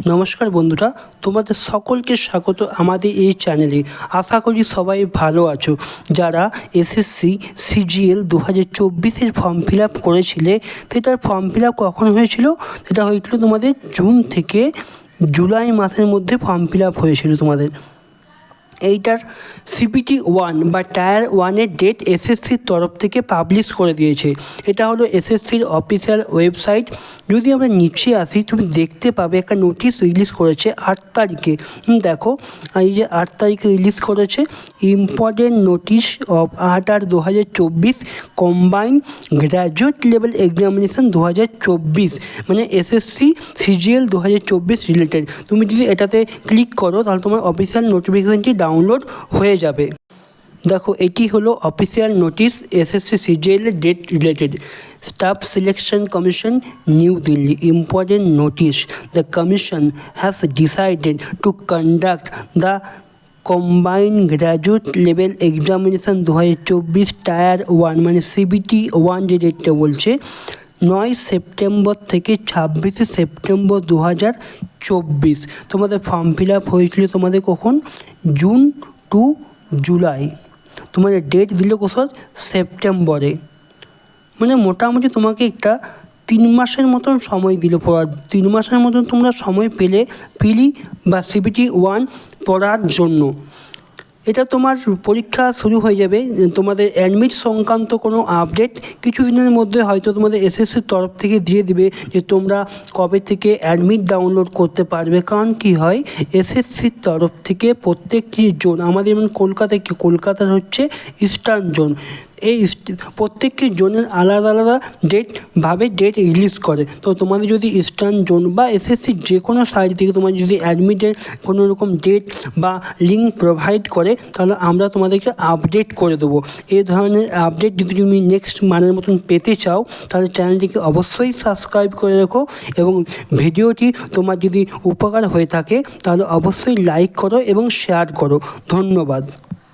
নমস্কার বন্ধুরা, তোমাদের সকলকে স্বাগত আমাদের এই চ্যানেলে। আশা করি সবাই ভালো আছো। যারা এসএসসি সিজিএল 2024-এর ফর্ম ফিল আপ করেছিলে, সেটার ফর্ম ফিল আপ কখন হয়েছিল? সেটা হয়েছিল তোমাদের জুন থেকে জুলাই মাসের মধ্যে ফর্ম ফিল আপ হয়েছিল তোমাদের। এইটার সিপিটি 1 বা টায়ার 1-এর ডেট এসএসসির তরফ থেকে পাবলিশ করে দিয়েছে। এটা হলো এসএসসির অফিসিয়াল ওয়েবসাইট। যদি আমরা নিচে আসি, তুমি দেখতে পাবে একটা নোটিশ রিলিজ করেছে 8 তারিখে। দেখো, এই যে 8 তারিখে রিলিজ করেছে, important notice of 8/8/2024 combined graduate level examination 2024, মানে এসএসসি সিজিএল 2024 রিলেটেড। তুমি যদি এটাতে ক্লিক করো তাহলে তোমার অফিসিয়াল নোটিফিকেশনটি ডাউনলোড হয়ে যাবে। দেখো, এটি হলো official notice SSC CGL date related. Staff selection commission, new Delhi. Important notice, the commission has decided to conduct the combined graduate level examination 2024 tier 1, মানে সিবিটি 1 যে ডেটটা বলছে, 9 সেপ্টেম্বর থেকে 26 সেপ্টেম্বর 2024। তোমাদের ফর্ম ফিল আপ হয়েছিল তোমাদের কখন? June to July. তোমাদের ডেট দিল কোথাও সেপ্টেম্বরে, মানে মোটামুটি তোমাকে একটা 3 মাসের মতন সময় দিল পড়ার। 3 মাসের মতন তোমরা সময় পেলে পিলি বা সিবিটি 1 পড়ার জন্য। এটা তোমার পরীক্ষা শুরু হয়ে যাবে। তোমাদের অ্যাডমিট সংক্রান্ত কোনো আপডেট কিছুদিনের মধ্যে হয়তো তোমাদের এসএসসির তরফ থেকে দিয়ে দিবে যে তোমরা কবে থেকে অ্যাডমিট ডাউনলোড করতে পারবে। কারণ কি হয়, এসএসসির তরফ থেকে প্রত্যেকটি জোন, আমাদের যেমন কলকাতার হচ্ছে ইস্টার্ন জোন, এই প্রত্যেকটি জোনের আলাদা আলাদা ডেট রিলিজ করে। তো তোমাদের যদি ইস্টার্ন জোন বা এসএসসির যে কোনো সাইট থেকে তোমার যদি অ্যাডমিটের কোনো রকম ডেট বা লিঙ্ক প্রোভাইড করে, তাহলে আমরা তোমাদেরকে আপডেট করে দেবো। এই ধরনের আপডেট যদি তুমি নেক্সট মানের মতন পেতে চাও, তাহলে চ্যানেলটিকে অবশ্যই সাবস্ক্রাইব করে রেখো, এবং ভিডিওটি তোমার যদি উপকার হয়ে থাকে তাহলে অবশ্যই লাইক করো এবং শেয়ার করো। ধন্যবাদ।